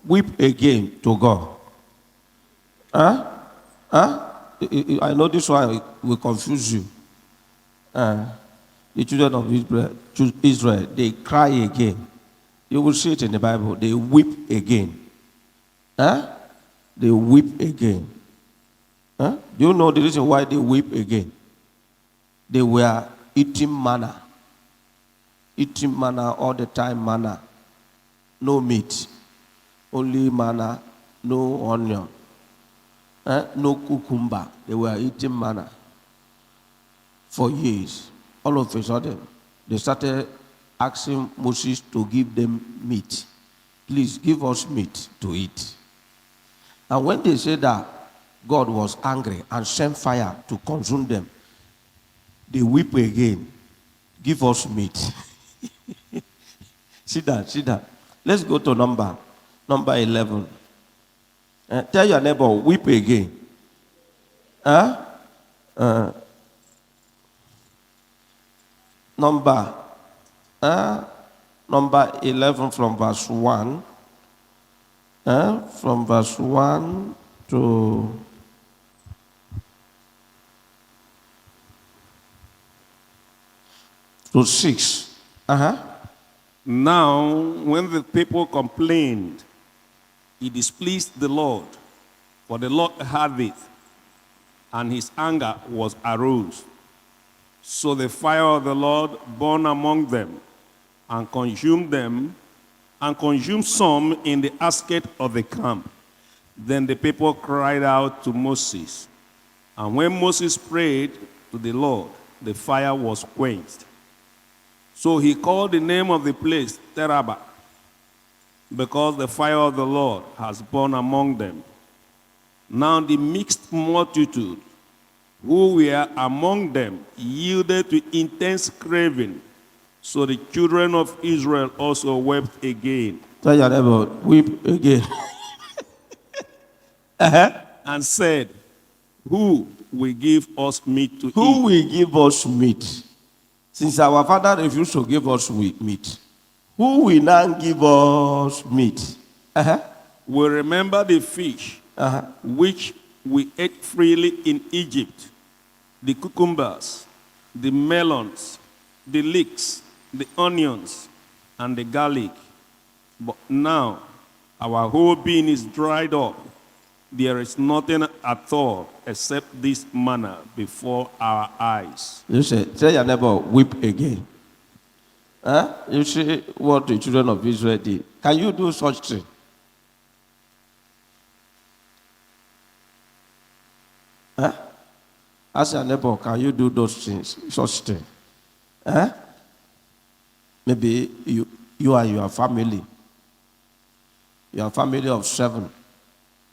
weep again to God. Huh? Huh? I know this one will confuse you. The children of Israel, they cry again. You will see it in the Bible. They weep again. Huh? They weep again. Huh? Do you know the reason why they weep again? They were eating manna. Eating manna all the time, manna. No meat. Only manna, no onion. No cucumber. They were eating manna for years. All of a sudden, they started asking Moses to give them meat. Please give us meat to eat. And when they said that, God was angry and sent fire to consume them. They weep again. Give us meat. See that. Let's go to number 11. Tell your neighbor, weep again. Number 11 from verse 1. From verse 1 to 6. Now, when the people complained, it displeased the Lord, for the Lord heard it, and his anger was aroused. So the fire of the Lord burned among them, and consumed them, and consumed some in the asket of the camp. Then the people cried out to Moses. And when Moses prayed to the Lord, the fire was quenched. So he called the name of the place Terabah, because the fire of the Lord has burned among them. Now the mixed multitude who were among them yielded to intense craving. So the children of Israel also wept again. Tell your neighbor, weep again. And said, who will give us meat to eat? Who will give us meat? Since our father refused to give us meat, who will now give us meat? We remember the fish which we ate freely in Egypt, the cucumbers, the melons, the leeks, the onions, and the garlic. But now our whole being is dried up. There is nothing at all except this manna before our eyes. You say, tell your neighbor, weep again. You see what the children of Israel did. Can you do such thing? Ask your neighbor, can you do those things, such thing? Maybe you and your family of 7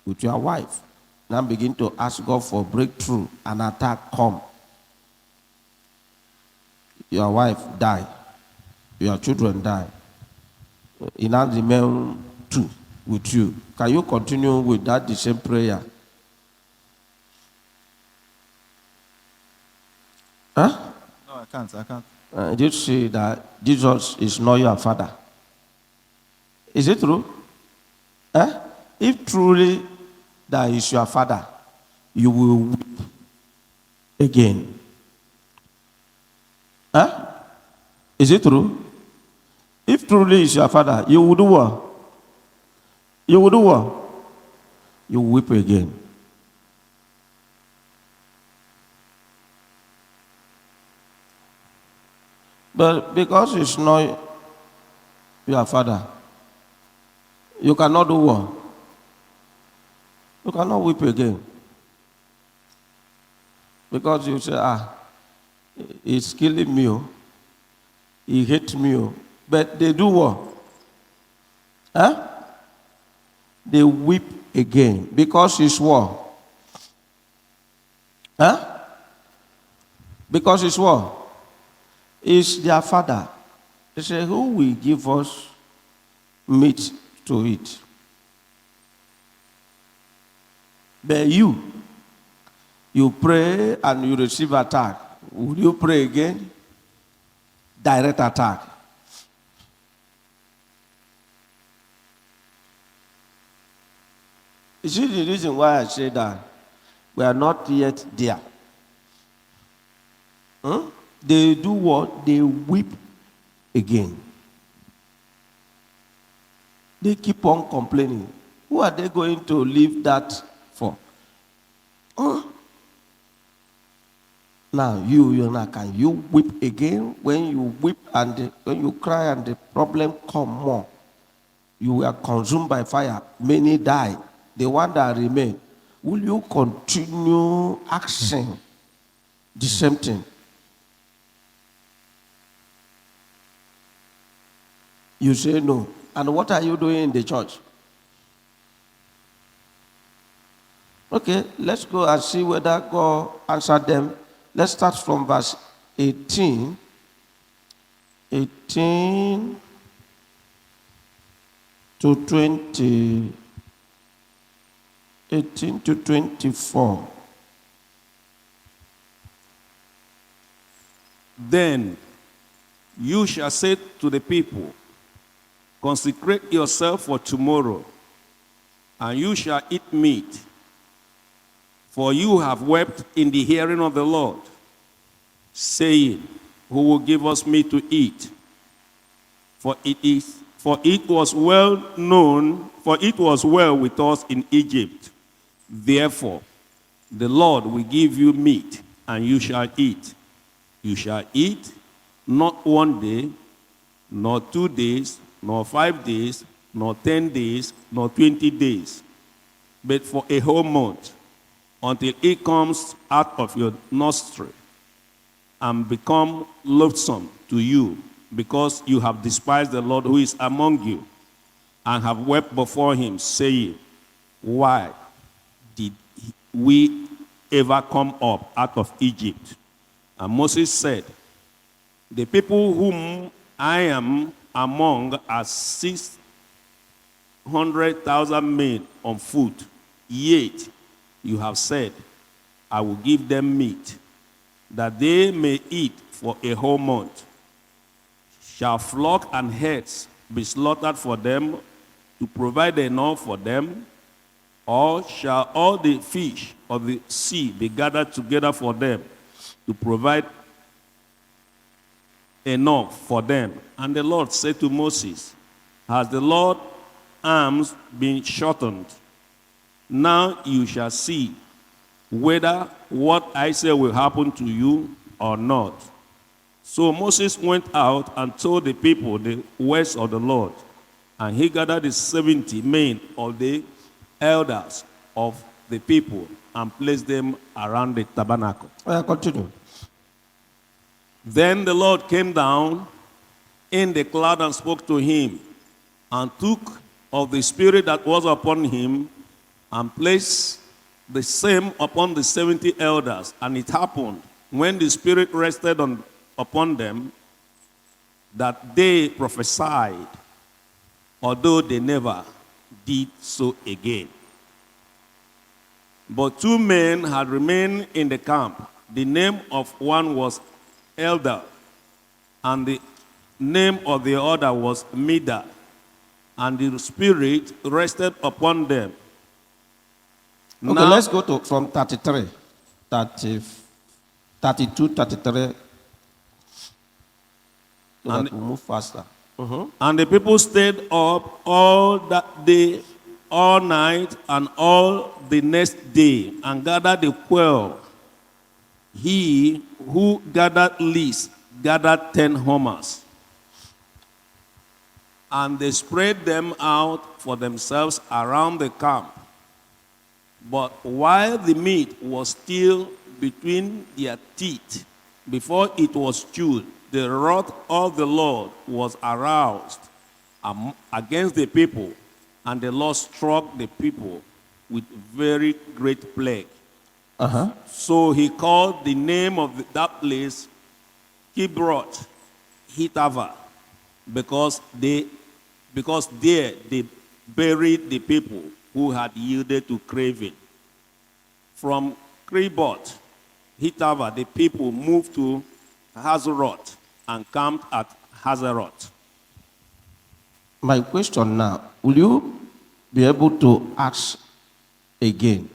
with your wife, now begin to ask God for breakthrough, and attack come. Your wife die, your children die. You now remain 2 with you. Can you continue with that the same prayer? No, I can't. Did you see that Jesus is not your father? Is it true? If truly that is your father, you will weep again. Is it true? If truly is your father, you will do what? You will do what? You will weep again. But because it's not your father, you cannot do what? You cannot weep again. Because you say, he's killing me, he hates me. But they do what? They weep again. Because it's what? Because it's what? It's their father. They say, who will give us meat to eat? But you pray and you receive attack. Will you pray again? Direct attack. You see the reason why I say that we are not yet there. They do what? They weep again. They keep on complaining. Who are they going to leave that for? Now, now, can you weep again? When you weep and when you cry and the problem come more, you are consumed by fire. Many die. The one that remain, will you continue asking the same thing? You say no. And what are you doing in the church? Okay, let's go and see whether God answered them. Let's start from verse 18. 18 to 20. 18 to 24. Then you shall say to the people, consecrate yourself for tomorrow, and you shall eat meat. For you have wept in the hearing of the Lord, saying, who will give us meat to eat? For it was well with us in Egypt. Therefore, the Lord will give you meat, and you shall eat. You shall eat not 1 day, nor 2 days, nor 5 days, nor 10 days, nor 20 days, but for a whole month, until it comes out of your nostril and become loathsome to you, because you have despised the Lord who is among you, and have wept before him, saying, why did we ever come up out of Egypt? And Moses said, the people whom I am among are 600,000 men on foot, yet you have said, I will give them meat, that they may eat for a whole month. Shall flock and herds be slaughtered for them to provide enough for them? Or shall all the fish of the sea be gathered together for them to provide enough for them? And the Lord said to Moses, has the Lord's arms been shortened? Now you shall see whether what I say will happen to you or not. So Moses went out and told the people the words of the Lord. And he gathered the 70 men of the elders of the people and placed them around the tabernacle. Continue. Then the Lord came down in the cloud and spoke to him, and took of the Spirit that was upon him, and placed the same upon the 70 elders. And it happened, when the Spirit rested upon them, that they prophesied, although they never did so again. But 2 men had remained in the camp. The name of one was Elder, and the name of the other was Mida. And the Spirit rested upon them. Okay, Now, let's go to from 33, 32, 33. So that we'll move faster. and the people stayed up all that day, all night, and all the next day, and gathered the quail. He who gathered least gathered 10 homers. And they spread them out for themselves around the camp. But while the meat was still between their teeth, before it was chewed, the wrath of the Lord was aroused against the people, and the Lord struck the people with very great plague. So he called the name of that place Kibroth Hitava, because there they buried the people who had yielded to craving. From Kibroth Hitava, the people moved to Hazeroth and camped at Hazeroth. My question now, will you be able to ask again.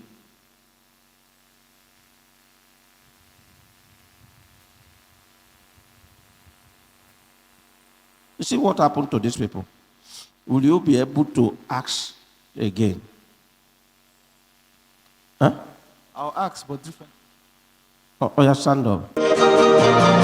You see what happened to these people? Will you be able to ask again? Huh? I'll ask, but different. Oh, yeah, stand up.